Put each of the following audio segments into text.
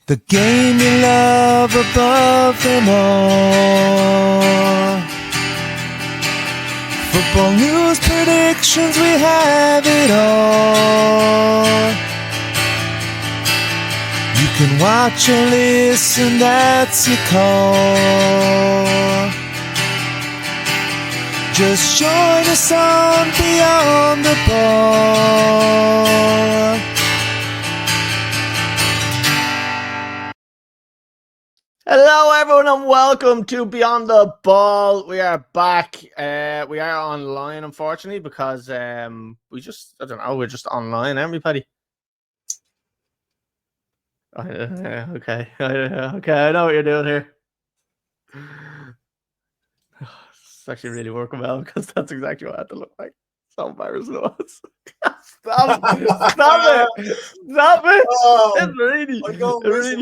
The game you love above them all. Football news, predictions, we have it all. You can watch or listen, that's your call. Just join us on Beyond the Ball. Hello, everyone, and welcome to Beyond the Ball. We are back. We are online, unfortunately, because we're just online, aren't we, Paddy? Okay, I know what you're doing here. It's actually really working well because that's exactly what I had to look like. So embarrassing it was. Stop it! Oh, It really for a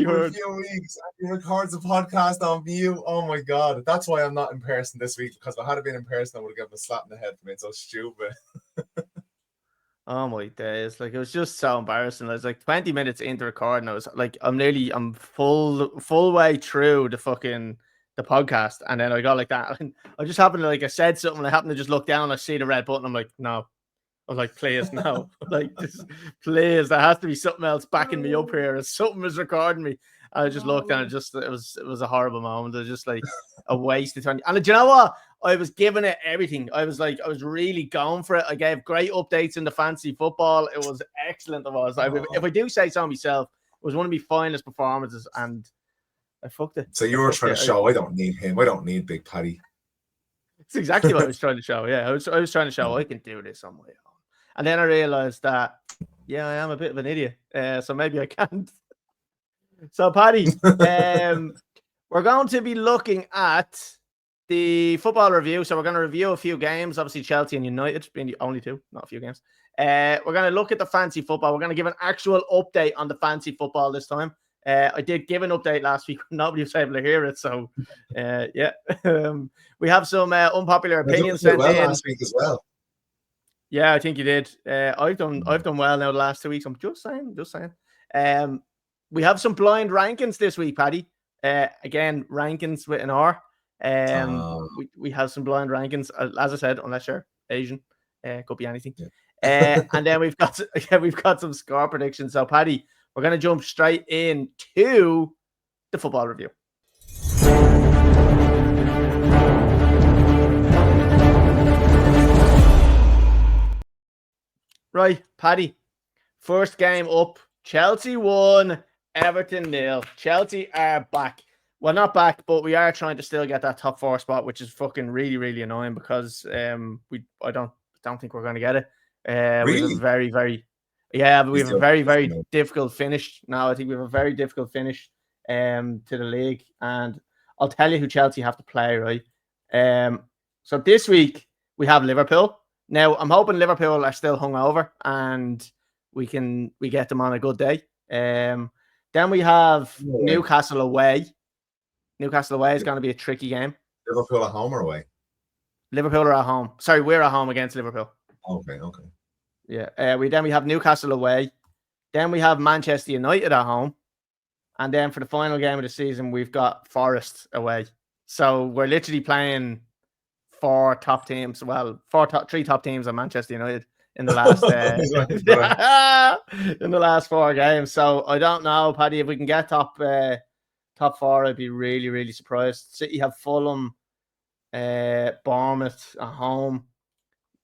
hurt. few weeks. He records a podcast on mute. Oh my god, that's why I'm not in person this week. Because if I had been in person, I would have given him a slap in the head for being so stupid. Oh my days! Like, it was just so embarrassing. I was like 20 minutes into recording. I was like, I'm full way through the podcast, and then I got like that. And I just happened to, like, I said something. I happened to just look down. I see the red button. I'm like, no. I was like, please, no. Like, please, there has to be something else backing me up here. Or something is recording me. And I just looked, and it was a horrible moment. It was just like a waste of time. And do you know what? I was giving it everything. I was really going for it. I gave great updates in the fantasy football. It was excellent. It was. If I do say so myself, it was one of my finest performances, and I fucked it. So you were trying to show I don't need him. I don't need Big Paddy. It's exactly what I was trying to show. Yeah, I was trying to show I can do this on my own. And then I realized that, yeah, I am a bit of an idiot. So maybe I can't. So, Paddy, we're going to be looking at the football review. So we're going to review a few games. Obviously, Chelsea and United being the only two, not a few games. We're going to look at the fancy football. We're going to give an actual update on the fancy football this time. I did give an update last week. Nobody was able to hear it. So, yeah. We have some unpopular opinions sent in last week as well. Yeah, I think you did. I've done well now the last 2 weeks. I'm just saying. We have some blind rankings this week, Paddy. Again, rankings with an R. We have some blind rankings, as I said, unless you're Asian, could be anything. Yeah. And then we've got some score predictions. So, Paddy, we're going to jump straight into the football review. Right, Paddy. First game up. Chelsea won. Everton 0. Chelsea are back. Well, not back, but we are trying to still get that top 4 spot, which is fucking really, really annoying because I don't think we're going to get it. Really? We have a very, very difficult finish. Now, I think we have a very difficult finish to the league, and I'll tell you who Chelsea have to play, right? So this week we have Liverpool. Now, I'm hoping Liverpool are still hungover and we get them on a good day. Then we have Newcastle away. Newcastle away is going to be a tricky game. Liverpool at home or away? Liverpool are at home. Sorry, we're at home against Liverpool. Okay. Yeah. We have Newcastle away. Then we have Manchester United at home. And then for the final game of the season, we've got Forest away. So we're literally playing 4 top teams. Well, 3 top teams on Manchester United in the last in the last 4 games. So I don't know, Paddy, if we can get top 4, I'd be really, really surprised. City have Fulham, Bournemouth at home.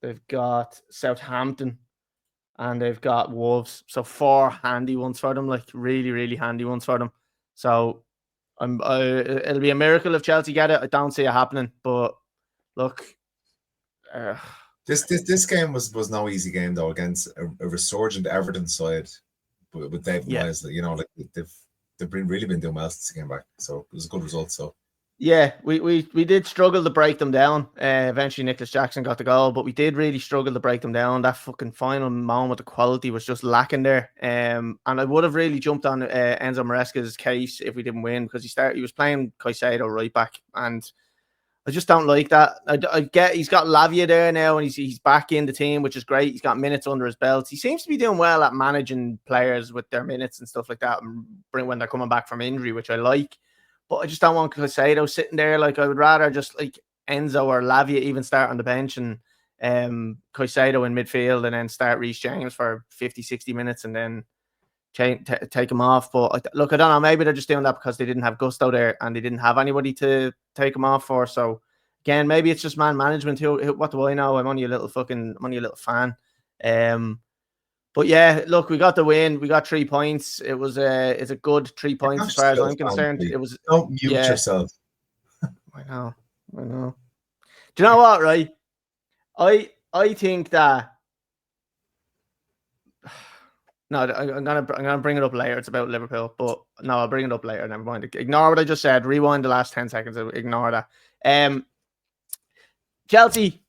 They've got Southampton and they've got Wolves. So 4 handy ones for them, like really, really handy ones for them. So it'll be a miracle if Chelsea get it. I don't see it happening, but look, this game was no easy game though against a resurgent Everton side with David Moyes. You know, like they've really been doing well since they came back, so it was a good result. So yeah, we did struggle to break them down. Eventually, Nicholas Jackson got the goal, but we did really struggle to break them down. That fucking final moment, the quality was just lacking there. And I would have really jumped on Enzo Maresca's case if we didn't win because he was playing Caicedo right back, and I just don't like that. I get he's got Lavia there now, and he's back in the team, which is great. He's got minutes under his belt. He seems to be doing well at managing players with their minutes and stuff like that, and when they're coming back from injury, which I like. But I just don't want Caicedo sitting there. Like, I would rather just like Enzo or Lavia even start on the bench and Caicedo in midfield, and then start Reece James for 50, 60 minutes and then take him off. But look, I don't know. Maybe they're just doing that because they didn't have Gusto there and they didn't have anybody to take him off for. So again, maybe it's just man management. What do I know? I'm only a little fan. But yeah, look, we got the win. We got 3 points. It's a good 3 points as far as I'm concerned. It was. Don't mute yourself. I know. Do you know what? Right, I think that. No, I'm gonna bring it up later. It's about Liverpool, but no, I'll bring it up later. Never mind. Ignore what I just said. Rewind the last 10 seconds. Ignore that. Chelsea,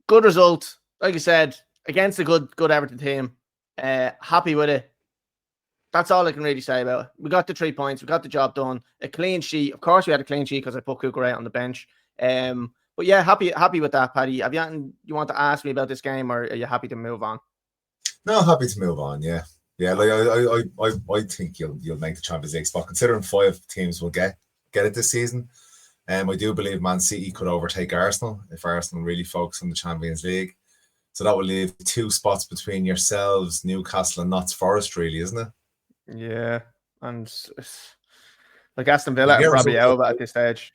good result. Like I said, against a good Everton team. Happy with it. That's all I can really say about it. We got the 3 points. We got the job done. A clean sheet. Of course, we had a clean sheet because I put Cucurella on the bench. But yeah, happy with that, Paddy. Have you anything you want to ask me about this game, or are you happy to move on? No, happy to move on. Yeah. Like I think you'll make the Champions League spot, considering 5 teams will get it this season. I do believe Man City could overtake Arsenal if Arsenal really focus on the Champions League. So that will leave 2 spots between yourselves, Newcastle, and Notts Forest, really, isn't it? Yeah, and like Aston Villa are probably out at this stage.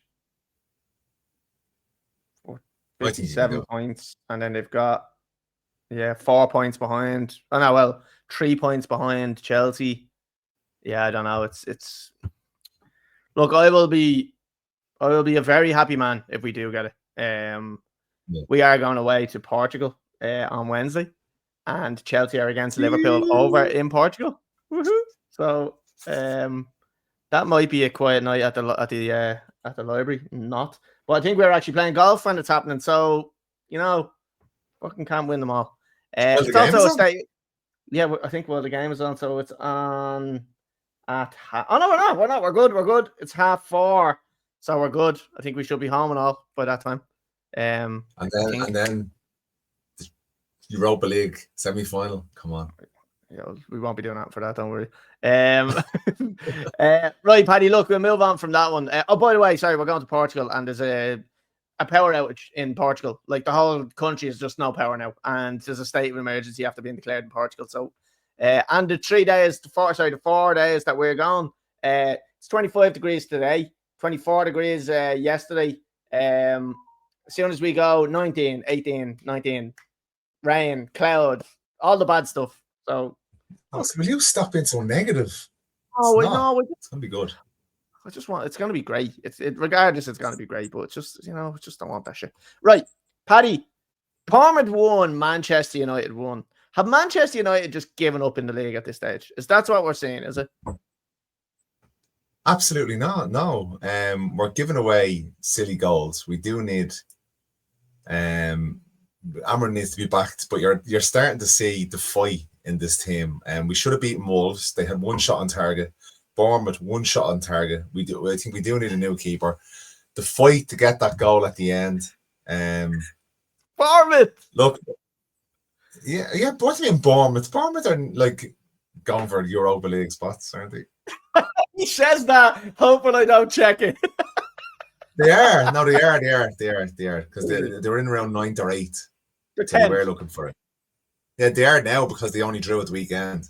57 points, and then they've got 4 points behind. Oh no, well, 3 points behind Chelsea. Yeah, I don't know. It's look, I will be a very happy man if we do get it. We are going away to Portugal on Wednesday, and Chelsea are against Liverpool over in Portugal. Woohoo! So that might be a quiet night at the library. Not, but I think we're actually playing golf when it's happening. So fucking can't win them all. It's also a state. Yeah, I think the game is on, so it's on at oh no, we're not. We're good. It's 4:30, so we're good. I think we should be home and all by that time. And then the Europa League semi-final. Come on. Yeah, we won't be doing that for that. Don't worry. Right, Paddy. Look, we'll move on from that one. Oh, by the way, sorry, we're going to Portugal, and there's a power outage in Portugal. Like, the whole country is just no power now, and there's a state of emergency after being declared in Portugal. So, and the 4 days that we're gone, it's 25 degrees today, 24 degrees yesterday. As soon as we go, 19, 18, 19, rain, cloud, all the bad stuff. So will you stop being so negative? No, it's gonna be good. It's gonna be great. Regardless, it's gonna be great, but it's just, just don't want that shit. Right, Paddy, Bournemouth won, Manchester United won. Have Manchester United just given up in the league at this stage? That's what we're seeing, is it? Absolutely not. No. We're giving away silly goals. We do need Amber needs to be backed, but you're starting to see the fight in this team. And we should have beaten Wolves. They had 1 shot on target. Bournemouth 1 shot on target. I think we do need a new keeper. The fight to get that goal at the end. Bournemouth. Look, yeah. But what do you mean Bournemouth? Bournemouth are like going for Europa League spots, aren't they? He says that, hoping I don't check it. They are. No, they are. Because they were in around 9th or 8th. So they were looking for it. Yeah, they are now because they only drew at the weekend.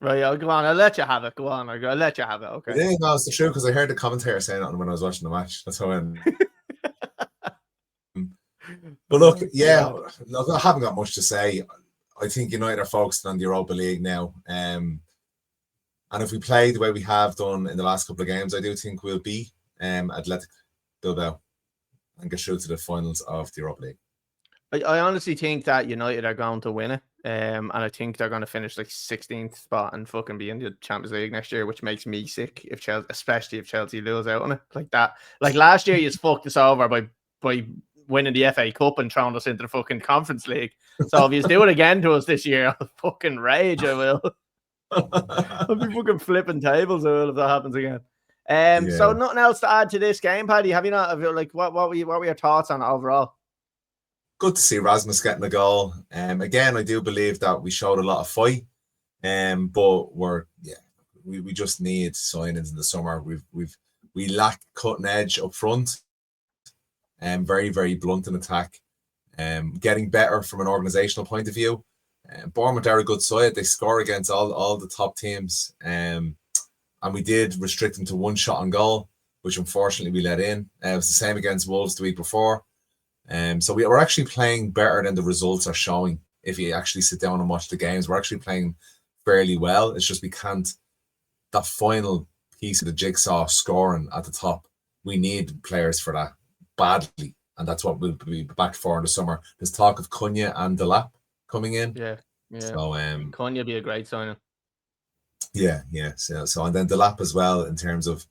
Right, go on. I'll let you have it. Go on. I'll let you have it. Okay. Yeah, no, it's the truth, because I heard the commentator saying that when I was watching the match. That's how I am. But look, I haven't got much to say. I think United are focused on the Europa League now. And if we play the way we have done in the last couple of games, I do think we'll beat Athletic Bilbao and get through to the finals of the Europa League. I honestly think that United are going to win it. And I think they're going to finish like 16th spot and fucking be in the Champions League next year, which makes me sick especially if Chelsea lose out on it like that. Like last year, you fucked us over by winning the FA Cup and throwing us into the fucking Conference League. So if you do it again to us this year, I'll fucking rage. I will. I'll be fucking flipping tables if that happens again. So nothing else to add to this game, Paddy. Have you not? Like, what were your thoughts on it overall? Good to see Rasmus getting a goal. Again, I do believe that we showed a lot of fight. But we just need signings in the summer. We lack cutting edge up front. Very, very blunt in attack. Getting better from an organizational point of view. Bournemouth are a good side. They score against all the top teams. And we did restrict them to one shot on goal, which unfortunately we let in. It was the same against Wolves the week before. So we're actually playing better than the results are showing. If you actually sit down and watch the games, we're actually playing fairly well. It's just we can't, that final piece of the jigsaw scoring at the top, we need players for that badly. And that's what we'll be back for in the summer. There's talk of Cunha and Delap coming in. Yeah. So Cunha be a great signing. Yeah. So and then Delap as well, in terms of,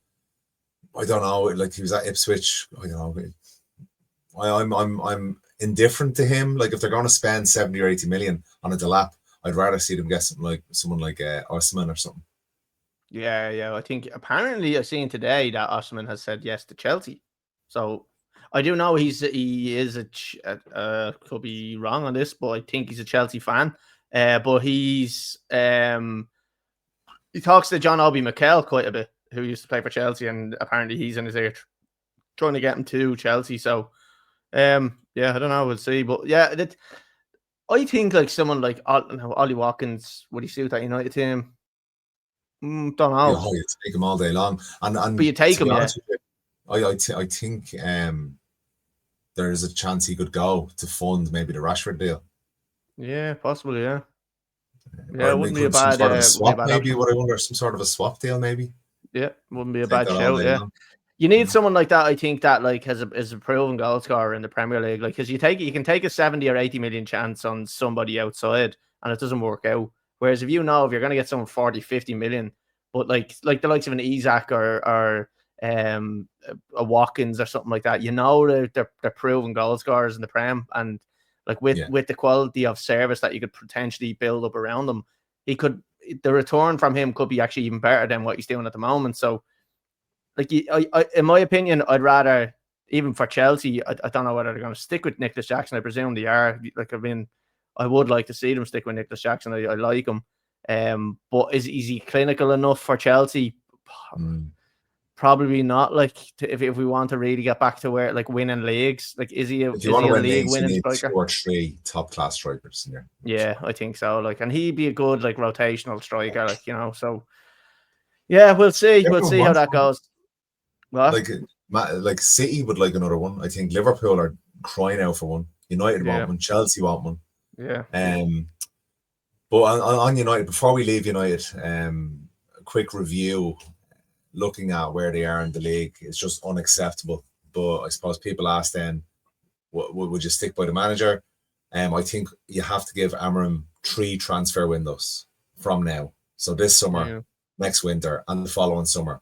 I don't know, like he was at Ipswich. I don't know. I'm indifferent to him. Like if they're going to spend 70 or 80 million on a Delap, I'd rather see them get someone like Osman or something. Yeah. I think apparently I've seen today that Osman has said yes to Chelsea. So I do know he is could be wrong on this, but I think he's a Chelsea fan. But he talks to John Obi Mikel quite a bit, who used to play for Chelsea, and apparently he's in his ear trying to get him to Chelsea. So I don't know, we'll see. But yeah, I think like someone like Ollie Watkins, would he suit that United team? Don't know. Yeah, you take him all day long, and but you take him, yeah. I think there is a chance he could go to fund maybe the Rashford deal. Yeah, possibly, yeah. Yeah, it wouldn't be a bad sort of a swap, maybe. option. What I wonder, some sort of a swap deal, maybe. Yeah, wouldn't be a bad shout. Yeah, you need someone like that. I think that like is a proven goal scorer in the Premier League. Like, because you can take a 70 or 80 million chance on somebody outside, and it doesn't work out. Whereas if you're going to get someone 40, 50 million, but like the likes of an Isak or a Watkins or something like that, they're proven goal scorers in the Prem, and like with the quality of service that you could potentially build up around them, the return from him could be actually even better than what he's doing at the moment. So, like, in my opinion, I'd rather, even for Chelsea, I don't know whether they're going to stick with Nicholas Jackson. I presume they are. Like, I would like to see them stick with Nicholas Jackson. I like him. But is he clinical enough for Chelsea? Probably not. Like, if we want to really get back to where like winning leagues, like if you want to win league winning striker? 2 or 3 top class strikers in there. Yeah, I think so. Like, and he'd be a good like rotational striker, like, So yeah, we'll see. We'll see how that goes. What? Like City would like another one. I think Liverpool are crying out for one. United want one. Chelsea want one. Yeah. But on United, before we leave United, a quick review. Looking at where they are in the league is just unacceptable. But I suppose people ask then, would you stick by the manager? I think you have to give Amorim 3 transfer windows from now. So this summer, next winter, and the following summer.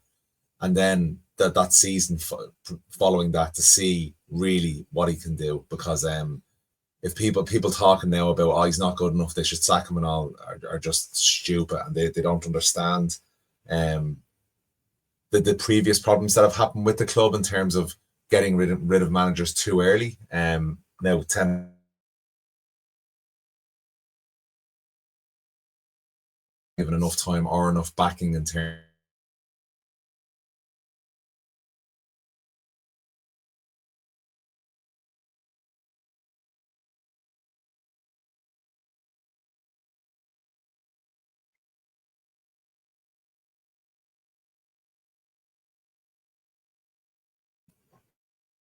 And then that season following that, to see really what he can do. Because if people talking now about, he's not good enough, they should sack him and all, are just stupid, and they don't understand the previous problems that have happened with the club in terms of getting rid of managers too early. Now 10 given enough time or enough backing in terms.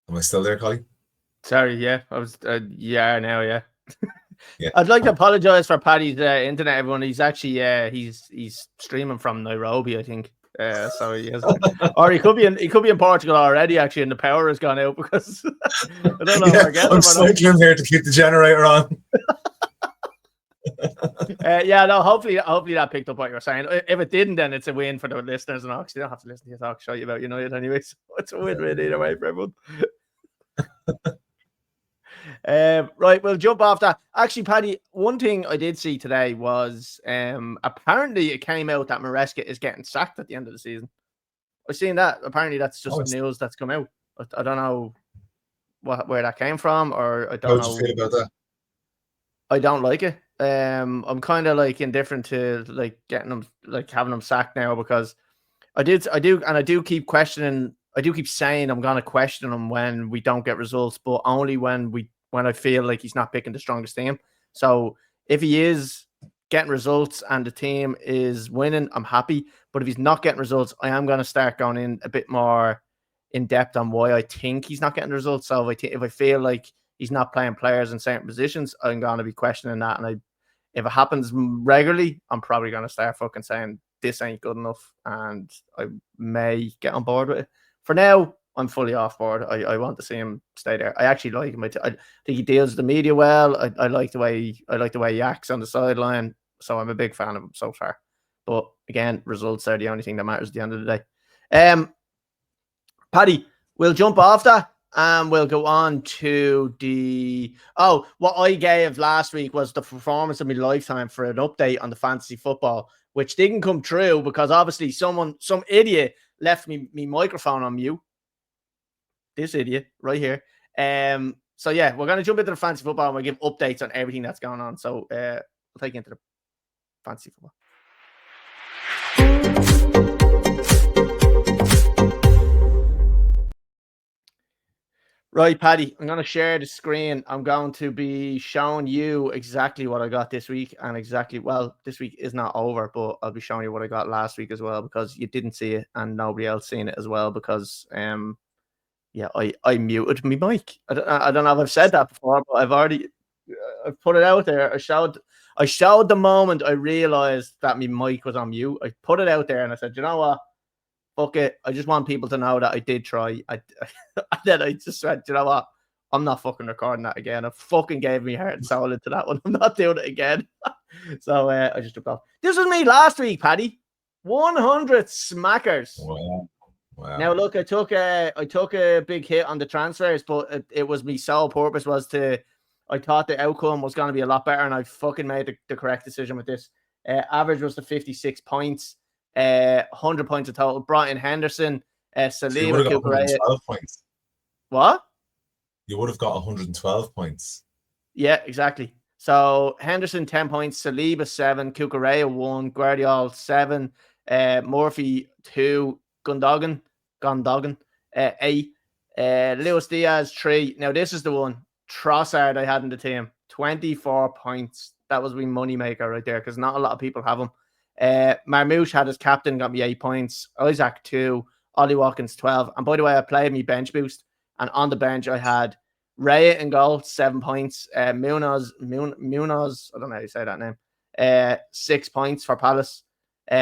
Am I still there, Collie? Sorry, yeah. I was, now, yeah. Yeah. I'd like to apologize for Paddy's internet, everyone. He's actually, he's streaming from Nairobi, I think. So he has, or he could be in Portugal already, actually, and the power has gone out because I don't know. I'm cycling here to keep the generator on. Hopefully that picked up what you were saying. If it didn't, then it's a win for the listeners, and you don't have to listen to your talk show about United anyway. So it's a win-win either way for everyone. Right, we'll jump off that. Actually, Paddy, one thing I did see today was apparently it came out that Maresca is getting sacked at the end of the season. I've seen that. Apparently, that's just news that's come out. I don't know where that came from, or I don't How know. did you feel about that? I don't like it. I'm kind of like indifferent to like getting them, like having them sacked now, because I do keep questioning. I do keep saying I'm gonna question him when we don't get results, but only when I feel like he's not picking the strongest team. So if he is getting results and the team is winning, I'm happy. But if he's not getting results, I am gonna start going in a bit more in depth on why I think he's not getting results. So if I feel like he's not playing players in certain positions, I'm gonna be questioning that. And if it happens regularly, I'm probably gonna start fucking saying this ain't good enough, and I may get on board with it. For now, I'm fully off board. I want to see him stay there. I actually like him. I think he deals with the media well. I like the way he acts on the sideline. So I'm a big fan of him so far. But again, results are the only thing that matters at the end of the day. Paddy, we'll jump off that and we'll go on to what I gave last week was the performance of my lifetime for an update on the fantasy football, which didn't come true because obviously some idiot left me microphone on mute. This idiot right here. So yeah, we're gonna jump into the fantasy football and we'll give updates on everything that's going on. So we'll take you into the fantasy football. Right, Paddy, I'm going to share the screen. I'm going to be showing you exactly what I got this week and this week is not over, but I'll be showing you what I got last week as well because you didn't see it and nobody else seen it as well because, I muted my mic. I don't know if I've said that before, but I've put it out there. I showed the moment I realized that my mic was on mute. I put it out there and I said, you know what? Fuck it. I just want people to know that I did try. Then I just said, you know what? I'm not fucking recording that again. I fucking gave me heart and soul into that one. I'm not doing it again. So I just took off. This was me last week, Paddy. 100 smackers. Wow. Now look, I took a big hit on the transfers, but it was me sole purpose I thought the outcome was going to be a lot better, and I fucking made the correct decision with this. Average was to 56 points. 100 points in total. Brought in Henderson, Saliba, so you would have got 112 points. What? You would have got 112 points. Yeah, exactly. So Henderson 10 points, Saliba 7, Cucurella 1, Guardiola 7, Murphy 2, Gundogan 8, Luis Diaz 3. Now this is the one. Trossard I had in the team, 24 points. That was my money maker right there because not a lot of people have him. Marmouche had his captain, got me 8 points. Isaac 2, Ollie Watkins 12. And by the way, I played me bench boost, and on the bench I had Raya in goal, 7 points. Munoz, I don't know how you say that name. 6 points for Palace.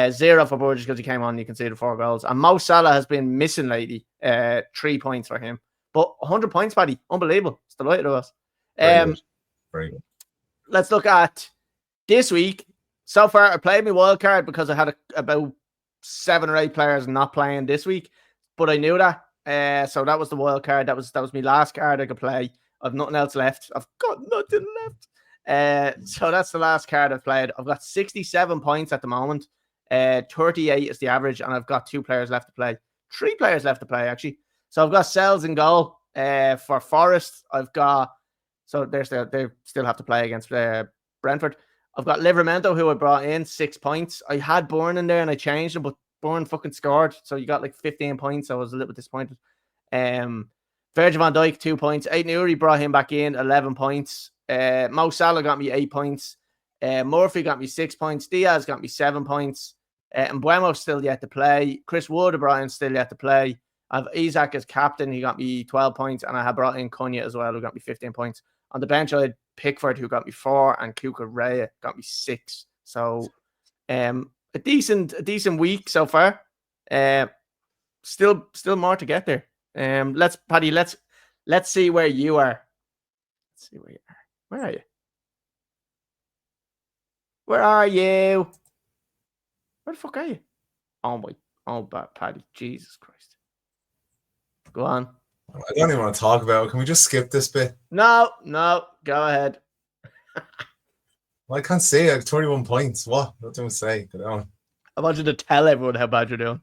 0 for Burgess because he came on. You can see the 4 goals. And Mo Salah has been missing lately. 3 points for him. But 100 points, Paddy. Unbelievable. It's delighted of us. Very good. Let's look at this week. So far, I played my wild card because I had about 7 or 8 players not playing this week, but I knew that. So that was the wild card. That was my last card I could play. I've nothing else left. I've got nothing left. So that's the last card I've played. I've got 67 points at the moment. 38 is the average, and I've got 2 players left to play. 3 players left to play, actually. So I've got Sells in goal for Forest. They still have to play against Brentford. I've got Livramento, who I brought in, 6 points. I had Bourne in there and I changed him, but Bourne fucking scored. So you got like 15 points. I was a little bit disappointed. Virgil van Dijk, 2 points. Aiden Uri brought him back in, 11 points. Mo Salah got me 8 points. Murphy got me 6 points. Diaz got me 7 points. And Mbuemo's still yet to play. Chris Wood, Brian, still yet to play. I have Isaac as captain. He got me 12 points. And I have brought in Cunha as well, who got me 15 points. On the bench, I had Pickford, who got me 4, and Cucurella got me 6. So, a decent week so far. Still more to get there. Paddy, let's see where you are. Let's see where you are. Where are you? Where are you? Where the fuck are you? Paddy, Jesus Christ. Go on. I don't even want to talk about it. Can we just skip this bit? No, go ahead. Well, I can't say I have 21 points. What? What do I say? Go on. I want you to tell everyone how bad you're doing.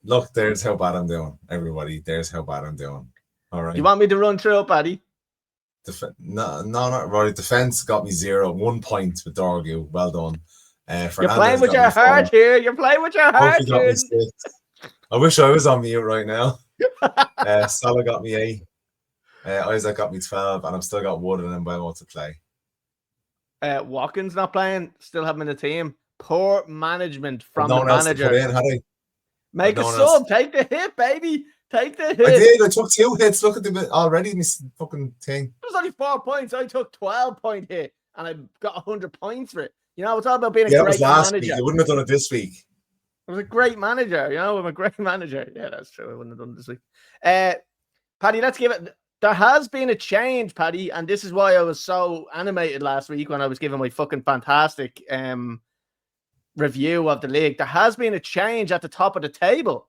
Look, there's how bad I'm doing, everybody. There's how bad I'm doing. All right. Do you want me to run through it, Paddy? No, not right. Defense got me 0, 1 point with Dorgu. Well done. You're playing with your heart here. You're playing with your heart here. I wish I was on mute right now. Salah got me 8. Isaac got me 12, and I've still got one of them by what to play. Watkins not playing, still have him in the team. Poor management from the manager. Make a sub, take the hit, baby. Take the hit. I did. I took 2 hits. Look at the already. This fucking thing. It was only 4 points. I took 12-point hit, and I got 100 points for it. You know, it's all about being a great manager. Week. You wouldn't have done it this week. I was a great manager. You know, I'm a great manager. Yeah, that's true. I wouldn't have done it this week. Paddy, let's give it. There has been a change, Paddy, and this is why I was so animated last week when I was giving my fucking fantastic review of the league. There has been a change at the top of the table.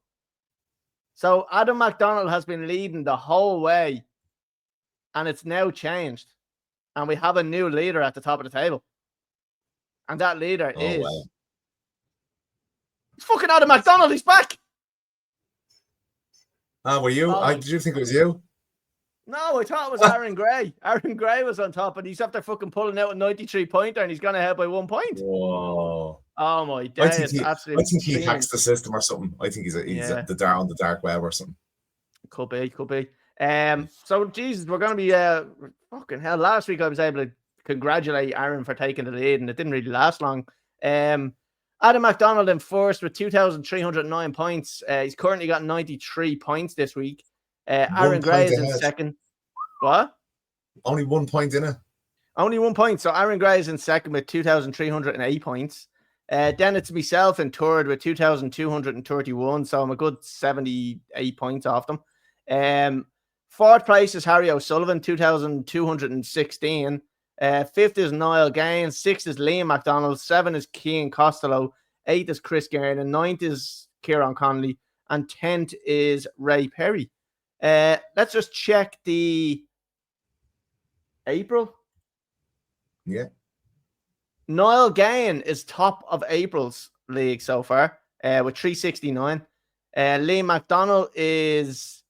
So Adam McDonald has been leading the whole way, and it's now changed. And we have a new leader at the top of the table. And that leader is... Wow. It's fucking Adam McDonald. He's back. Were you? Did you think it was you? No, I thought it was Aaron Gray. Aaron Gray was on top, and he's after fucking pulling out a 93-pointer, and he's going to help by 1 point. Whoa. Oh, my days. I think he hacks the system or something. I think he's on the dark web or something. Could be. So, Jesus, we're going to be... fucking hell, last week I was able to congratulate Aaron for taking the lead, and it didn't really last long. Adam McDonald in first with 2,309 points. He's currently got 93 points this week. Aaron Gray is in second. What? Only 1 point in it. Only 1 point. So Aaron Gray is in second with 2,308 points. Then it's myself in third with 2,231. So I'm a good 78 points off them. Fourth place is Harry O'Sullivan, 2,216. Fifth is Niall Gaines. Sixth is Liam McDonald. 7 is Cian Costello. 8th is Chris Garner. 9th is Kieran Connolly. And 10th is Ray Perry. Let's just check the April. Yeah. Niall Gain is top of April's league so far with 369. Liam McDonald is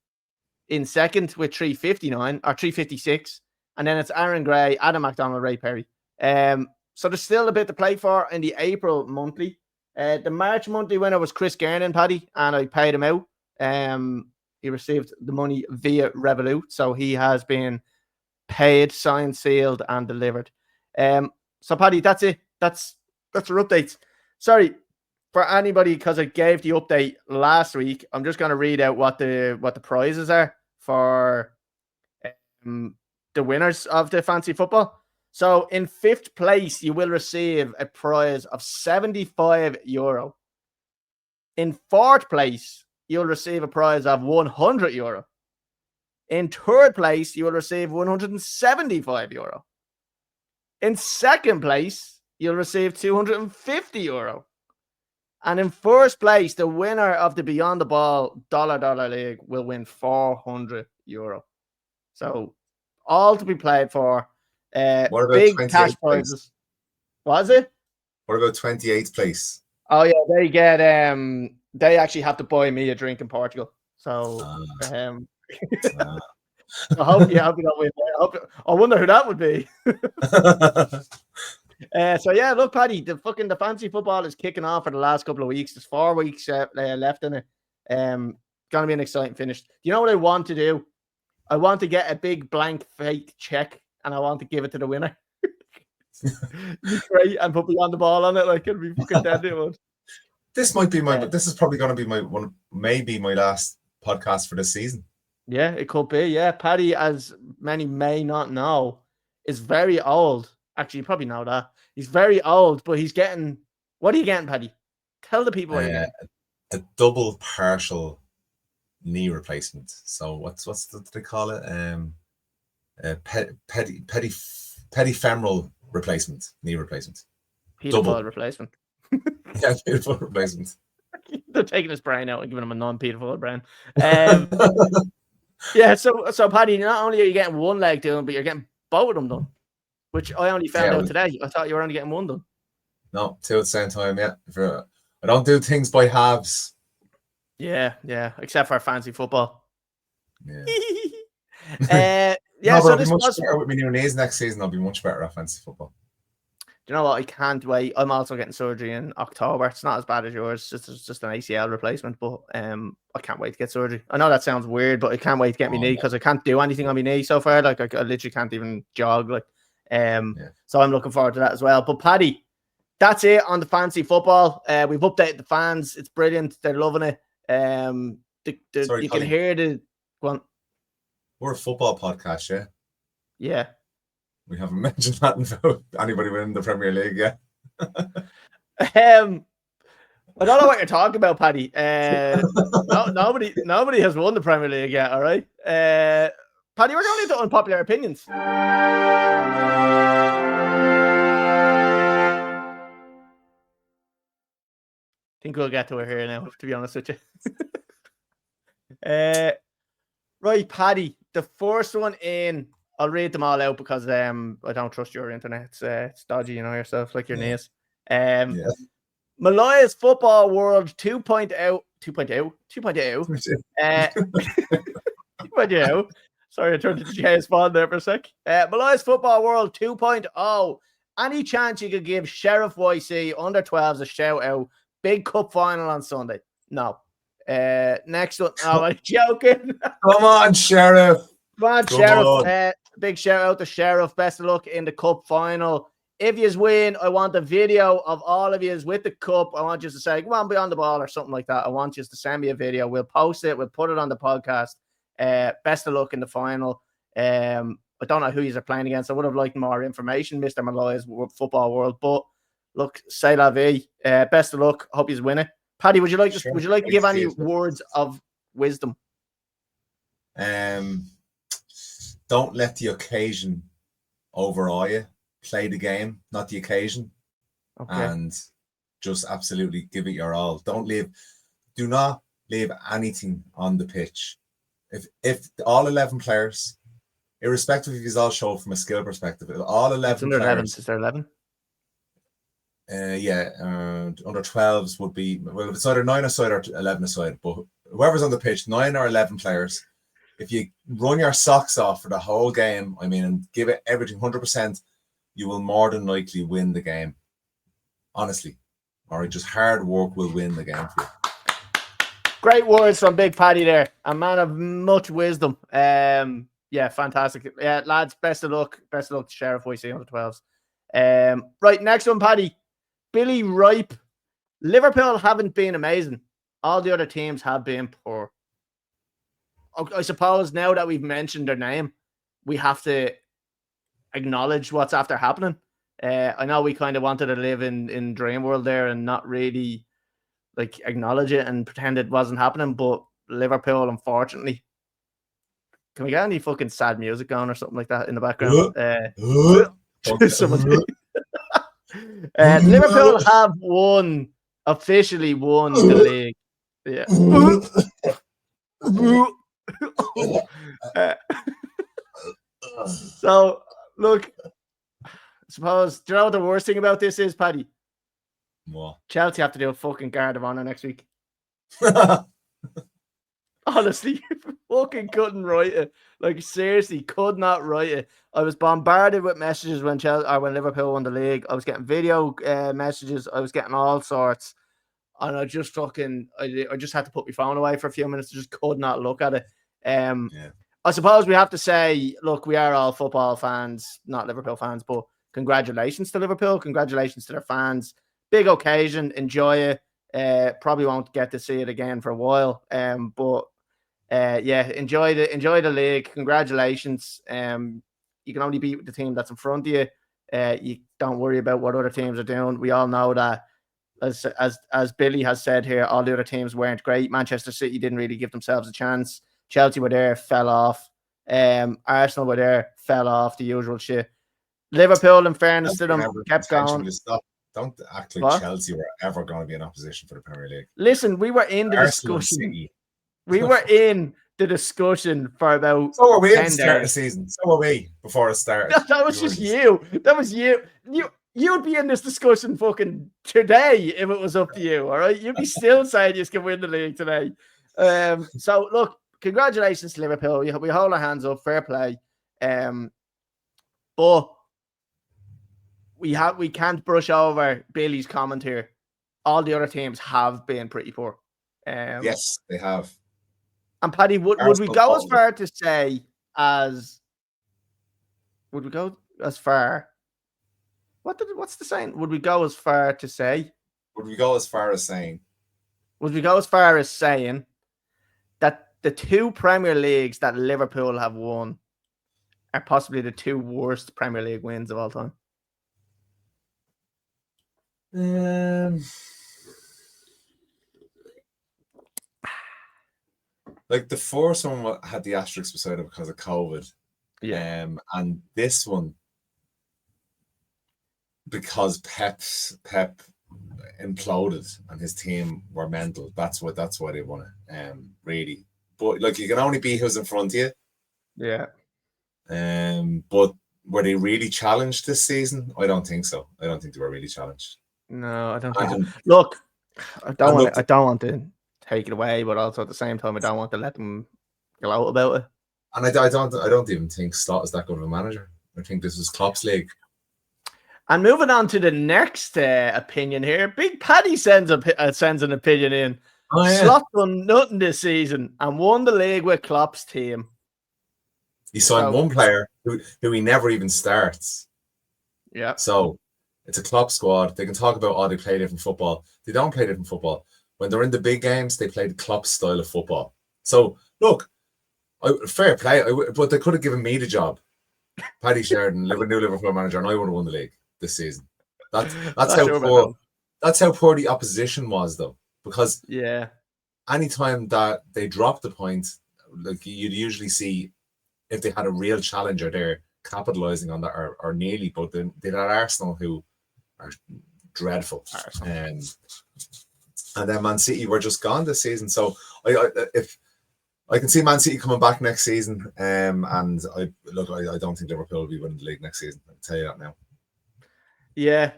in second with 359 or 356. And then it's Aaron Gray, Adam McDonald, Ray Perry. So there's still a bit to play for in the April monthly. The March monthly winner was Chris Garner, Paddy, and I paid him out. He received the money via Revolut, so he has been paid, signed, sealed, and delivered. So Paddy, that's it. That's our updates. Sorry for anybody because I gave the update last week. I'm just going to read out what the prizes are for the winners of the fantasy football. So in 5th place, you will receive a prize of €75. In 4th place, you'll receive a prize of €100. In 3rd place, you will receive €175. In 2nd place, you'll receive €250. And in 1st place, the winner of the Beyond the Ball $dollar League will win €400. So all to be played for. Big cash prizes. What is it? What about 28th place? Oh yeah, they get they actually have to buy me a drink in Portugal. So I hope you don't win. I wonder who that would be. So yeah, look, Paddy, the fantasy football is kicking off for the last couple of weeks. There's 4 weeks left in it. Gonna be an exciting finish. You know what I want to do? I want to get a big blank fake check and I want to give it to the winner. Great, and put Beyond the Ball on it. Like it'll be fucking deadly. This might be this is probably going to be maybe my last podcast for this season. Yeah, it could be. Yeah, Paddy, as many may not know, is very old. Actually, you probably know that. He's very old, but he's getting... What are you getting, Paddy? Tell the people what you're getting. A double partial knee replacement. So what do they call it? Pedifemoral replacement, knee replacement. Pedophilia replacement. Yeah, pedophilia replacement. They're taking his brain out and giving him a non-pedophilia brain. Yeah, so Paddy, not only are you getting one leg done, but you're getting both of them done. Which I only found out today. I thought you were only getting one done. No, 2 at the same time, yeah. I don't do things by halves. Yeah, except for fancy football. Yeah. Yeah, no, but so I'll be this much was. better with my new knees next season. I'll be much better at fantasy football. Do you know what? I can't wait. I'm also getting surgery in October. It's not as bad as yours. It's just an ACL replacement, but I can't wait to get surgery. I know that sounds weird, but I can't wait to get my knee because I can't do anything on my knee so far. Like I literally can't even jog. Like so I'm looking forward to that as well. But Paddy, that's it on the fancy football. We've updated the fans. It's brilliant. They're loving it. Sorry, you Colin. can hear the. Go on. We're a football podcast, yeah. Yeah. We haven't mentioned that about anybody winning the Premier League yet. I don't know what you're talking about, Paddy. Nobody has won the Premier League yet. All right, Paddy, we're going into unpopular opinions. I think we'll get to it here now, to be honest with you. Right, Paddy, the first one in. I'll read them all out because I don't trust your internet. It's dodgy, you know yourself, like your knees. Malaya's Football World 2.0. 2.0. Sorry, I turned to James Bond there for a sec. Malaya's Football World 2.0. Any chance you could give Sheriff YC under 12s a shout out? Big cup final on Sunday. No. Next one. Oh, I'm joking. Come on, Sheriff. Come on, Sheriff. Big shout out to Sheriff. Best of luck in the cup final. If you win, I want a video of all of you with the cup. I want you to say, come on, be on the ball or something like that. I want you to send me a video. We'll post it. We'll put it on the podcast. Best of luck in the final. I don't know who you're playing against. I would have liked more information, Mr. Malloy's Football World. But look, say la vie. Best of luck. Hope you win it. Paddy, would you like to give any words of wisdom? Don't let the occasion overawe you. Play the game, not the occasion, and just absolutely give it your all. Do not leave anything on the pitch. If all 11 players, irrespective if you all show from a skill perspective, if all 11 players, is there 11? Under 12s would be, well, it's either 9 aside or 11 aside, but whoever's on the pitch, 9 or 11 players, if you run your socks off for the whole game, and give it everything 100%, you will more than likely win the game. Honestly. Or just hard work will win the game for you. Great words from Big Paddy there. A man of much wisdom. Fantastic. Yeah, lads, best of luck. Best of luck to Sheriff YC on the 12s. Right, next one, Paddy. Billy Ripe. Liverpool haven't been amazing. All the other teams have been poor. I suppose now that we've mentioned their name, we have to acknowledge what's after happening. I know we kind of wanted to live in dream world there and not really acknowledge it and pretend it wasn't happening, but Liverpool, unfortunately, can we get any fucking sad music on or something like that in the background? Liverpool have officially won the league. Yeah. So look, I suppose, do you know what the worst thing about this is, Paddy? What? Chelsea have to do a fucking guard of honor next week. Honestly, fucking couldn't write it. Seriously, could not write it. I was bombarded with messages when Liverpool won the league. I was getting video messages. I was getting all sorts. And I just I just had to put my phone away for a few minutes. I just could not look at it. I suppose we have to say, look, we are all football fans, not Liverpool fans, but congratulations to Liverpool. Congratulations to their fans. Big occasion. Enjoy it. Probably won't get to see it again for a while. But enjoy the league. Congratulations. You can only beat the team that's in front of you. You don't worry about what other teams are doing. We all know that, as Billy has said here, all the other teams weren't great. Manchester City didn't really give themselves a chance. Chelsea were there, fell off. Arsenal were there, fell off, the usual shit. Liverpool, in fairness to them, kept going. Don't act like Chelsea were ever going to be in opposition for the Premier League. Listen, we were in the discussion. We were in the discussion for about. So were we at the start of the season. So were we before it started. That was just you. That was you. you'd be in this discussion fucking today if it was up to you, all right? You'd be still saying you can win the league today. So, look, congratulations to Liverpool. We hold our hands up, fair play. But we can't brush over Billy's comment here. All the other teams have been pretty poor. Yes, they have. And Paddy, would we go as far to say as? Would we go as far? What's the saying? Would we go as far to say? Would we go as far as saying? Would we go as far as saying that the 2 Premier Leagues that Liverpool have won are possibly the 2 worst Premier League wins of all time? Like the first one had the asterisk beside it because of COVID. Yeah. And this one, because Pep imploded and his team were mental. That's why they won it. Really. But like you can only be who's in front of you. Yeah. But were they really challenged this season? I don't think so. I don't think they were really challenged. No, I don't think so. Look, I don't want to take it away, but also at the same time I don't want to let them go out about it. And I don't even think Slot is that good of a manager. I think this is Klopp's league. And moving on to the next opinion here, Big Paddy sends an opinion in. Oh, yeah. Slot done nothing this season and won the league with Klopp's team. He signed one player who he never even starts. Yeah. So it's a Klopp squad. They can talk about, they play different football. They don't play different football. When they're in the big games, they play the Klopp style of football. So, look, fair play, but they could have given me the job. Paddy Sheridan, new Liverpool manager, and I would have won the league this season. That's how poor the opposition was, though. Because anytime that they dropped the point, like you'd usually see if they had a real challenger there capitalising on that or nearly, but they had Arsenal who are dreadful. And then Man City were just gone this season. So if I can see Man City coming back next season, and I don't think Liverpool will be winning the league next season. I'll tell you that now. Yeah,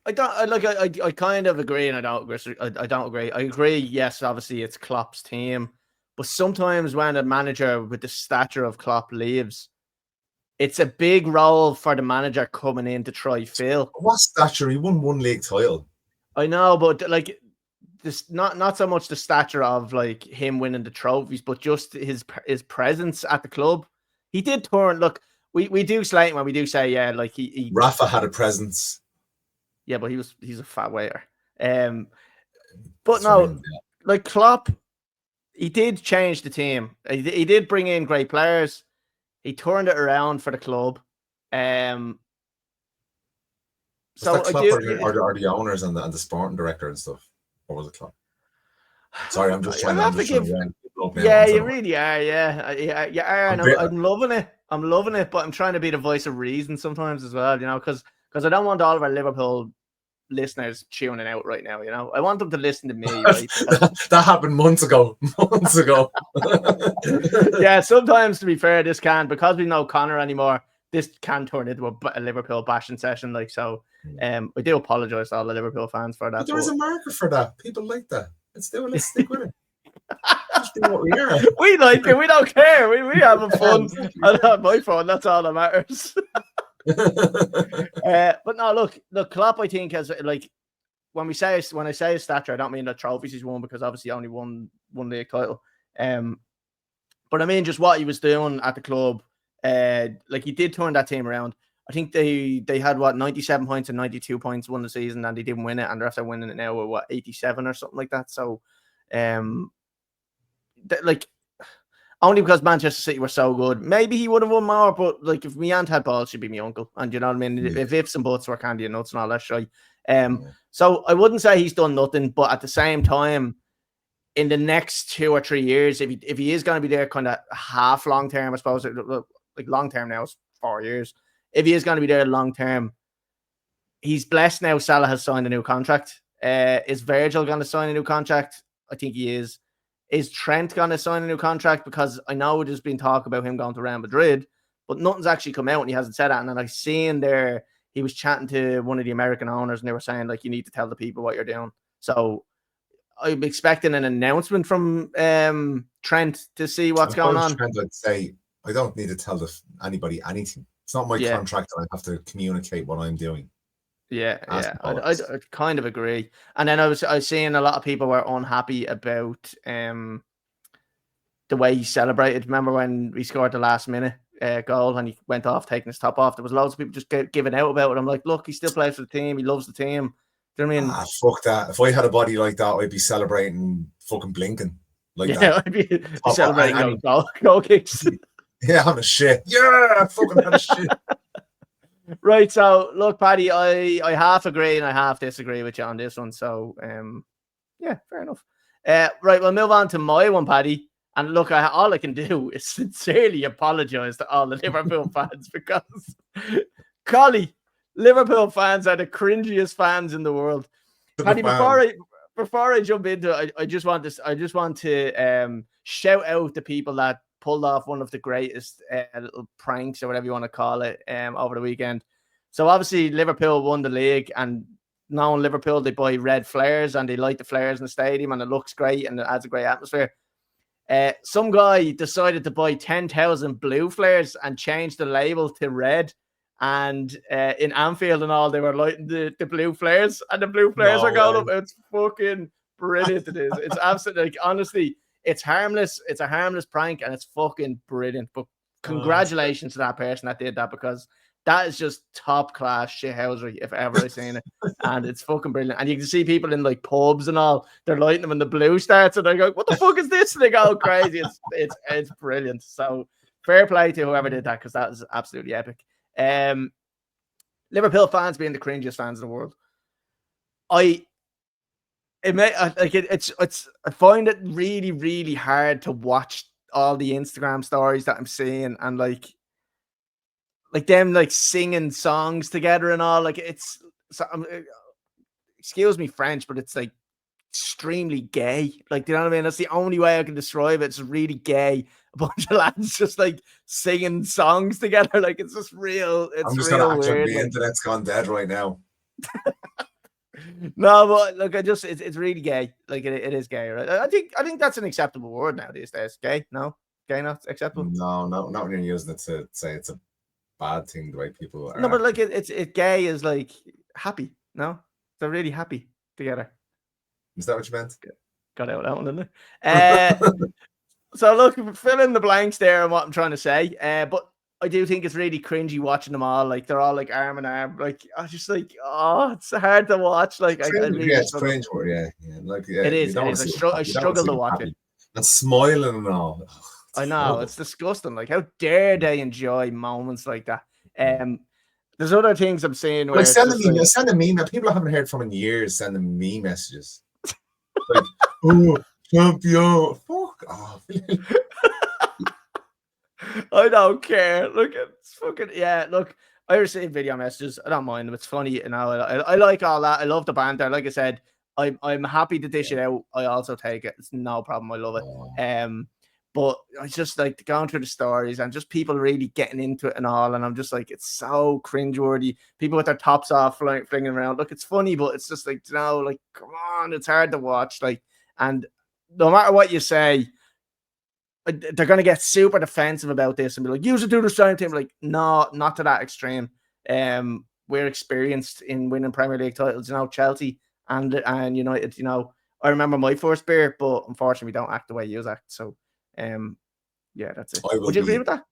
I kind of agree, and I don't agree. I agree. Yes, obviously it's Klopp's team, but sometimes when a manager with the stature of Klopp leaves, it's a big role for the manager coming in to try fill. What stature? He won one league title. I know, but like this, not so much the stature of like him winning the trophies, but just his presence at the club. He did turn. Look, we do slate him when we do say like he Rafa had a presence. Yeah, but he's a fat waiter. But no, like Klopp, he did change the team. He did bring in great players. He turned it around for the club. So Klopp or the owners and the sporting director and stuff, or was it Klopp? Sorry, I'm just trying to. Yeah, you really are. Yeah, and I'm loving it. I'm loving it, but I'm trying to be the voice of reason sometimes as well. You know, because I don't want all of our Liverpool listeners tuning out right now. You know, I want them to listen to me. Right? that happened months ago. Yeah, sometimes to be fair, this can, because we know Connor anymore, this can turn into a Liverpool bashing session. Like, so I do apologise to all the Liverpool fans for that. But there is a marker for that. People like that. Let's stick with it. Just do what we are. We like it. We don't care. We having fun. I have my fun. That's all that matters. But no, look, Klopp, I think, has, like, when I say his stature, I don't mean the trophies he's won, because obviously he only won one league title. But I mean just what he was doing at the club. Like, he did turn that team around. I think they had 97 points and 92 points won the season, and they didn't win it, and they're after winning it now with 87 or something like that. So like, only because Manchester City were so good, maybe he would have won more. But like, if my aunt had balls, she'd be my uncle, and you know what I mean. If ifs and buts were candy and nuts and all that shit. So I wouldn't say he's done nothing, but at the same time, in the next 2 or 3 years, if he is going to be there kind of half long term, I suppose, like long term now is 4 years. If he is going to be there long term, he's blessed now. Salah has signed a new contract. Is Virgil going to sign a new contract? I think he is. Is Trent going to sign a new contract? Because I know there's been talk about him going to Real Madrid, but nothing's actually come out and he hasn't said that. And then I seen there he was chatting to one of the American owners and they were saying like, you need to tell the people what you're doing. So I'm expecting an announcement from Trent to see what's going on. Trent, I'd say I don't need to tell anybody anything. It's not my contract that I have to communicate what I'm doing. Yeah, I kind of agree. And then I was seeing a lot of people were unhappy about the way he celebrated. Remember when we scored the last minute goal and he went off taking his top off? There was loads of people just giving out about it. I'm like, look, he still plays for the team. He loves the team. Do you know what I mean? Fuck that. If I had a body like that, I'd be celebrating fucking blinking. Like that. I'd be celebrating goal kicks. Yeah, I'm a shit. Yeah, fucking had a shit. Right, so look, Paddy, I half agree and I half disagree with you on this one. So, yeah, fair enough. Right, we'll move on to my one, Paddy. And look, all I can do is sincerely apologise to all the Liverpool fans because, Collie, Liverpool fans are the cringiest fans in the world. Paddy, before I jump into it, I just want to shout out the people that pulled off one of the greatest little pranks or whatever you want to call it over the weekend. So obviously Liverpool won the league, and now in Liverpool they buy red flares and they light the flares in the stadium and it looks great and it adds a great atmosphere. Some guy decided to buy 10,000 blue flares and change the label to red. And in Anfield and all, they were lighting the blue flares, and the blue flares are going up. It's fucking brilliant. It is. It's absolutely, like, honestly, it's harmless. It's a harmless prank, and it's fucking brilliant. But congratulations to that person that did that, because that is just top class shithousery if ever I've seen it. And it's fucking brilliant. And you can see people in like pubs and all, they're lighting them when the blue starts, and they go, "What the fuck is this?" And they go crazy. It's brilliant. So fair play to whoever did that, because that is absolutely epic. Liverpool fans being the cringiest fans in the world. I find it really, really hard to watch all the Instagram stories that I'm seeing, and like them like singing songs together and all. Like, it's excuse me French, but it's like extremely gay. Like, do you know what I mean? That's the only way I can describe it. It's really gay. A bunch of lads just like singing songs together. Like, it's just real. I'm just real weird. The internet's gone dead right now. No, but look, it's really gay. Like, it is gay, right? I think that's an acceptable word now these days. Gay? No? Gay not acceptable? No, not when you're using it to say it's a bad thing the way people are. No, but like it's gay is like happy. No? They're really happy together. Is that what you meant? Got out that one, didn't it? So look, fill in the blanks there on what I'm trying to say. But I do think it's really cringy watching them all. Like, they're all like arm in arm. Like, I just like, it's hard to watch. Like, it's cringe. Yeah. Like, it is. I struggle to watch it. And smiling and all. I know, horrible. It's disgusting. Like, how dare they enjoy moments like that? There's other things I'm seeing where sending me. People I haven't heard from in years sending me messages. Like, oh, champion, fuck off. I don't care. Look, it's fucking, yeah, look, I receive video messages. I don't mind them. It's funny, you know. I like all that. I love the banter. Like I said, I'm happy to dish it out. I also take it. It's no problem. I love it. But I just like going through the stories and just people really getting into it and all. And I'm just like, it's so cringeworthy. People with their tops off, flinging around. Look, it's funny, but it's just like, you know, like, come on, it's hard to watch. Like, and no matter what you say, they're going to get super defensive about this and be like, you should do the same thing. Like, no, not to that extreme. We're experienced in winning Premier League titles, you know, Chelsea and United. You know, I remember my first beer, but unfortunately, we don't act the way you act. So, yeah, that's it. Would you agree with that?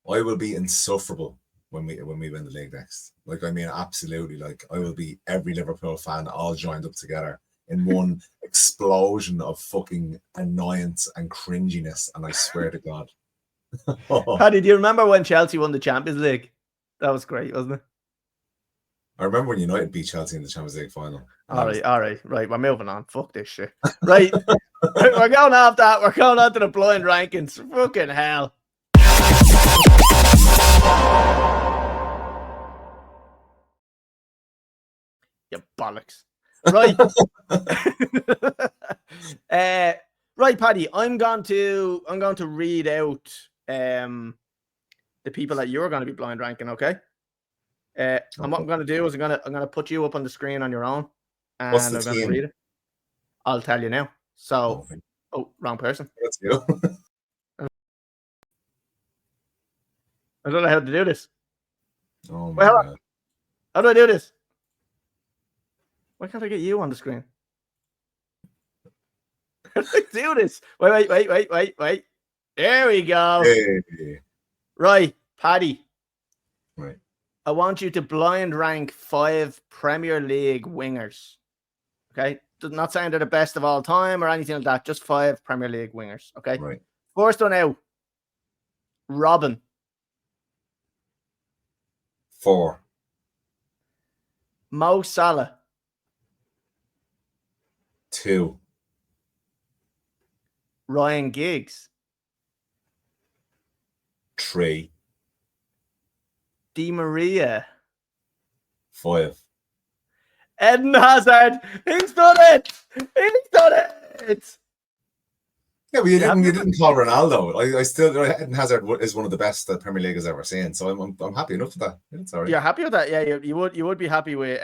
I will be insufferable when we win the league next. Like, I mean, absolutely. Like, I will be every Liverpool fan all joined up together in one explosion of fucking annoyance and cringiness, and I swear to God. Paddy, do you remember when Chelsea won the Champions League? That was great, wasn't it? I remember when United beat Chelsea in the Champions League final. All right. We're moving on. Fuck this shit. Right. We're going off that. We're going on to the blind rankings. Fucking hell. You bollocks. Right. Right, Paddy. I'm going to read out the the people that you're going to be blind ranking. Okay. And what I'm going to do is I'm going to put you up on the screen on your own, and What's the I'm going to team? read it. I'll tell you now. So, Oh, wrong person. that's you. I don't know how to do this. Oh my Well, god. how do I do this? Why can't I get you on the screen? How do I do this? Wait. There we go. Hey. Right, Paddy. Right. I want you to blind rank 5 Premier League wingers. Okay? Not saying they're the best of all time or anything like that. Just 5 Premier League wingers. Okay? Right. First one out. Robin. 4. Mo Salah. 2. Ryan Giggs. 3. Di Maria. 5. Eden Hazard. He's done it. He's done it. Yeah, but you didn't call Ronaldo. I still Eden Hazard is one of the best that Premier League has ever seen. So I'm happy enough with that. It's all right. You're happy with that? Yeah, you would be happy with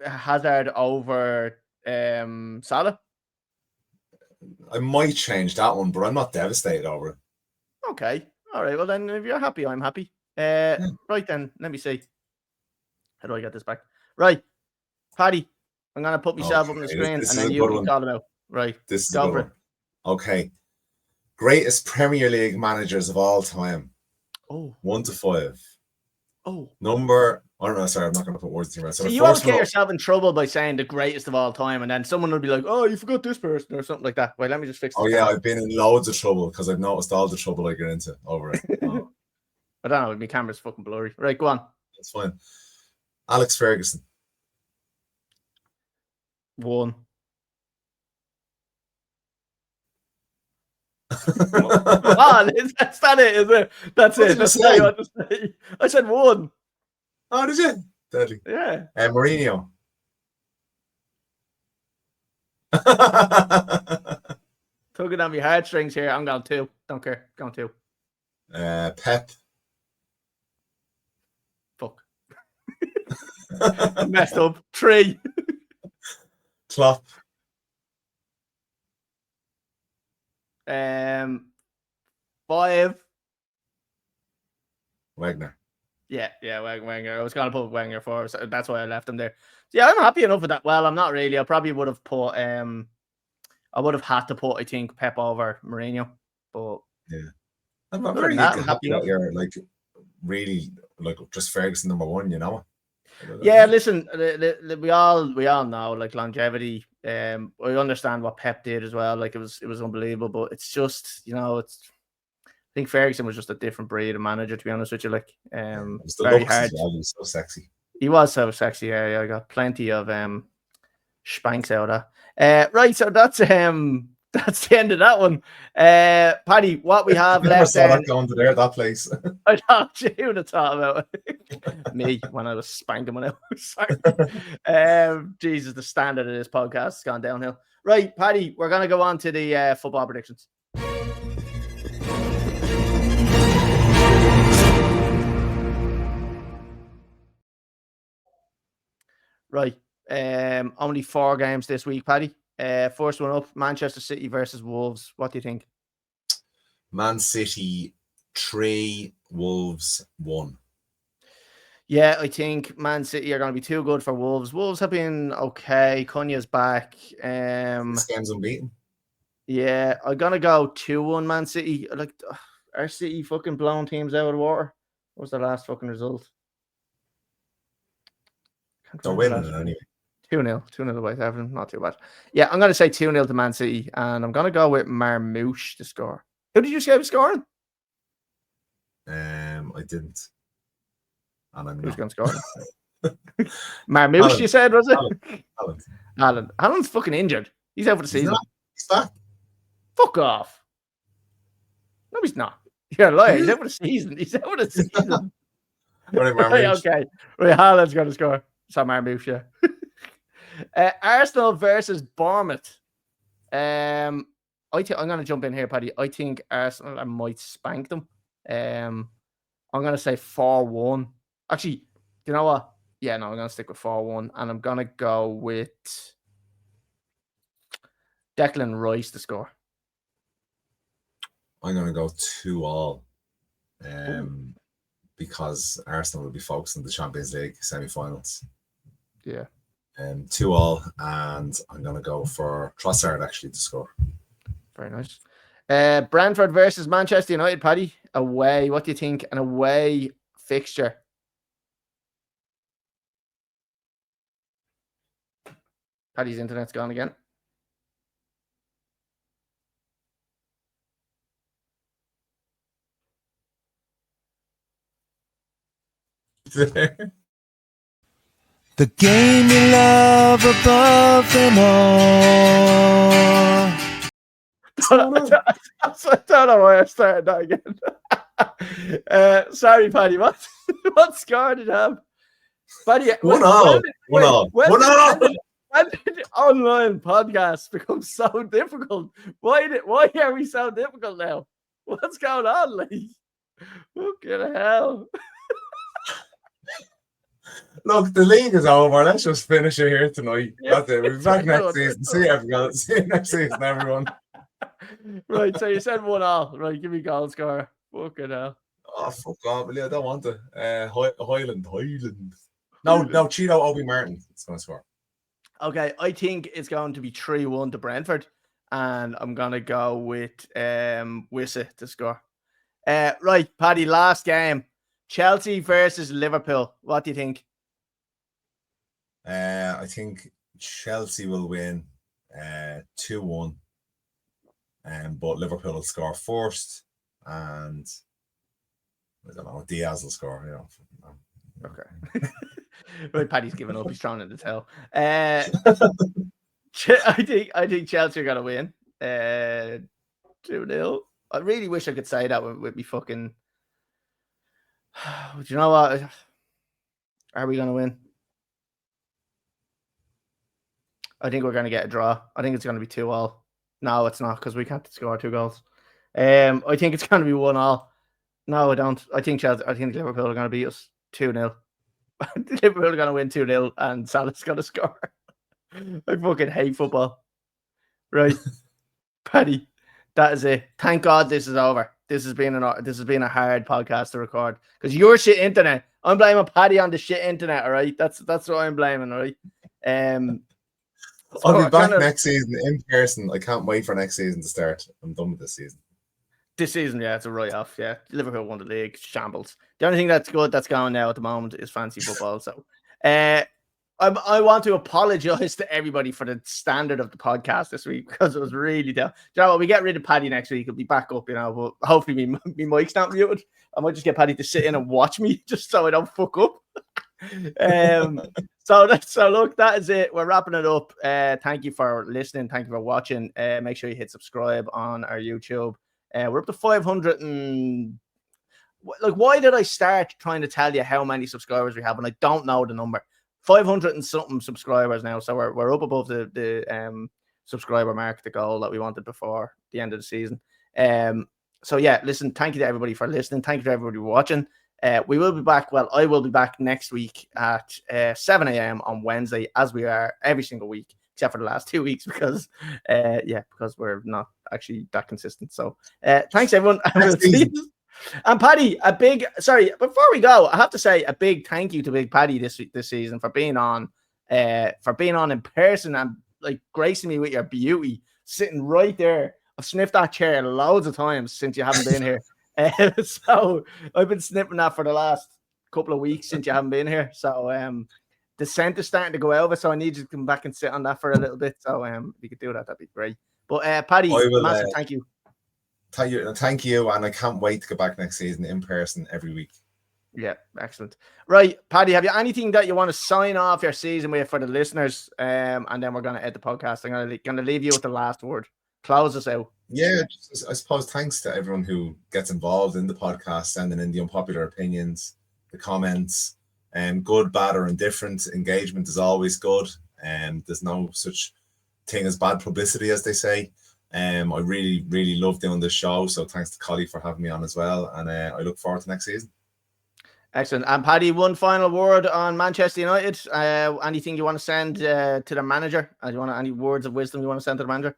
Hazard over Salah. I might change that one, but I'm not devastated over it. Okay. All right. Well, then, if you're happy, I'm happy. Right then, let me see. How do I get this back? Right, Paddy, I'm gonna put myself up on the screen, and then you can call them out. Right. This is a good one. Okay. Greatest Premier League managers of all time. Oh. 1 to 5. Oh. Number. Oh no, sorry, I'm not going to put words in your mouth. So you always get yourself in trouble by saying the greatest of all time, and then someone will be like, "Oh, you forgot this person" or something like that. Wait, let me just fix this. Oh yeah, I've been in loads of trouble because I've noticed all the trouble I get into over it. Oh. I don't know. My camera's fucking blurry. Right, go on. That's fine. Alex Ferguson. 1. That's that it, is it? That's it. That's what I want to say. I said 1. Oh, did you? Deadly. Yeah. Mourinho. Tugging on my heartstrings here. I'm going 2. Don't care. Going 2. Pep. Fuck. Messed up. 3. Klopp. 5. Wagner. Yeah, Wenger. I was going to put Wenger for, so that's why I left him there. So yeah, I'm happy enough with that. Well, I'm not really. I probably would have put, I would have had to put, I think, Pep over Mourinho. But yeah, I'm very happy that you're like really like just Ferguson number 1. You know. Yeah, listen, we all know like longevity. I understand what Pep did as well. Like it was unbelievable, but it's just I think Ferguson was just a different breed of manager, to be honest with you. Like, very hard. He was so sexy. He was so sexy. Yeah, I got plenty of spanks out of that. Right, so that's the end of that one. Paddy, what we have left saw that going to that place. I thought you would have thought about it. Me when I was spanking when I was sorry. Jesus, the standard of this podcast has gone downhill. Right, Paddy, we're gonna go on to the football predictions. Right. Only 4 games this week, Paddy. First one up, Manchester City versus Wolves. What do you think? Man City 3, Wolves 1. Yeah, I think Man City are going to be too good for Wolves. Wolves have been okay. Cunha's back. This game's unbeaten. Yeah, I'm going to go 2-1 Man City. Like, are City fucking blowing teams out of the water? What was the last fucking result? They're winning it anyway. 2-0 away to Everton. Not too bad. Yeah, I'm going to say 2-0 to Man City, and I'm going to go with Marmouche to score. Who did you say was scoring? I didn't. And I'm Who's going to score? Marmouche, you said, was it? Alan. Alan's fucking injured. He's out for the season. He's back. Fuck off. No, he's not. You're a liar. He's out for the season. He's out for the season. Right, okay. Right, Haaland's going to score. So Marmouche, yeah. Arsenal versus Bournemouth. I'm going to jump in here, Paddy. I think Arsenal might spank them. I'm gonna say 4-1. Actually, you know what? Yeah, no, I'm gonna stick with 4-1, and I'm gonna go with Declan Rice to score. I'm going to go 2-2, because Arsenal will be focused on the Champions League semi-finals. Yeah. 2-2, and I'm going to go for Trossard actually to score. Very nice. Brentford versus Manchester United, Paddy. Away. What do you think? An away fixture. Paddy's internet's gone again. The game you love above them all. I don't know why I started that again. Sorry, Paddy. What score did you have? Paddy, 1-1. When did online podcasts become so difficult? Why are we so difficult now? What's going on, like? Fucking hell. Look, the league is over. Let's just finish it here tonight. Yeah. That's it. We'll be back next season. See you, everyone. See you next season, everyone. Right, so you said 1-1. Right, give me goal scorer. Fucking hell. Oh, fuck off. I don't want it. Highland. No, Cheeto Obi Martin. It's going to score. Okay, I think it's going to be 3-1 to Brentford, and I'm going to go with Wissa to score. Right, Paddy, last game. Chelsea versus Liverpool. What do you think? I think Chelsea will win 2-1, but Liverpool will score first, and I don't know, Diaz will score. Okay. Right, Paddy's given up. He's thrown in the towel. I think Chelsea are gonna win 2-0. I really wish I could say that with me fucking. Do you know what? Are we gonna win? I think we're gonna get a draw. I think it's gonna be 2-2. No, it's not, because we can't score 2 goals. I think it's gonna be 1-1. No, I don't. I think Liverpool are gonna beat us 2-0. Liverpool are gonna win 2-0, and Salah's gonna score. I fucking hate football. Right, Paddy, that is it. Thank God this is over. This has been a hard podcast to record because your shit internet. I'm blaming Paddy on the shit internet. All right, that's what I'm blaming. All right. I'll be back next season in person. I can't wait for next season to start. I'm done with this season. This season, yeah, it's a write-off. Yeah, Liverpool won the league. Shambles. The only thing that's good that's going now at the moment is fancy football. So, I want to apologize to everybody for the standard of the podcast this week because it was really down. You know what? We get rid of Paddy next week. He'll be back up, but hopefully my mic's not muted. I might just get Paddy to sit in and watch me just so I don't fuck up. So look, that is it. We're wrapping it up. Thank you for listening. Thank you for watching. Make sure you hit subscribe on our YouTube. We're up to 500 and why did I start trying to tell you how many subscribers we have? And I don't know the number. 500 and something subscribers now. So we're up above the subscriber mark, the goal that we wanted before the end of the season. So yeah, listen, thank you to everybody for listening. Thank you to everybody watching. We will be back. Well, I will be back next week at 7 a.m. on Wednesday, as we are every single week, except for the last 2 weeks because we're not actually that consistent. So thanks everyone. And Paddy, before we go, I have to say a big thank you to Big Paddy this season for being on in person and gracing me with your beauty, sitting right there. I've sniffed that chair loads of times since you haven't been here. So I've been sniffing that for the last couple of weeks since you haven't been here. So the scent is starting to go over, so I need you to come back and sit on that for a little bit. So if you could do that, that'd be great. But Paddy, massive thank you. Thank you, and I can't wait to get back next season in person every week. Yeah, excellent. Right, Paddy, have you anything that you want to sign off your season with for the listeners? And then we're going to end the podcast. I'm going to leave you with the last word. Close us out. Yeah, I suppose thanks to everyone who gets involved in the podcast, sending in the unpopular opinions, the comments, good, bad, or indifferent. Engagement is always good. There's no such thing as bad publicity, as they say. I really, really love doing this show. So thanks to Collie for having me on as well. And I look forward to next season. Excellent. And Paddy, one final word on Manchester United. Anything you want to send to the manager? Do you want any words of wisdom you want to send to the manager?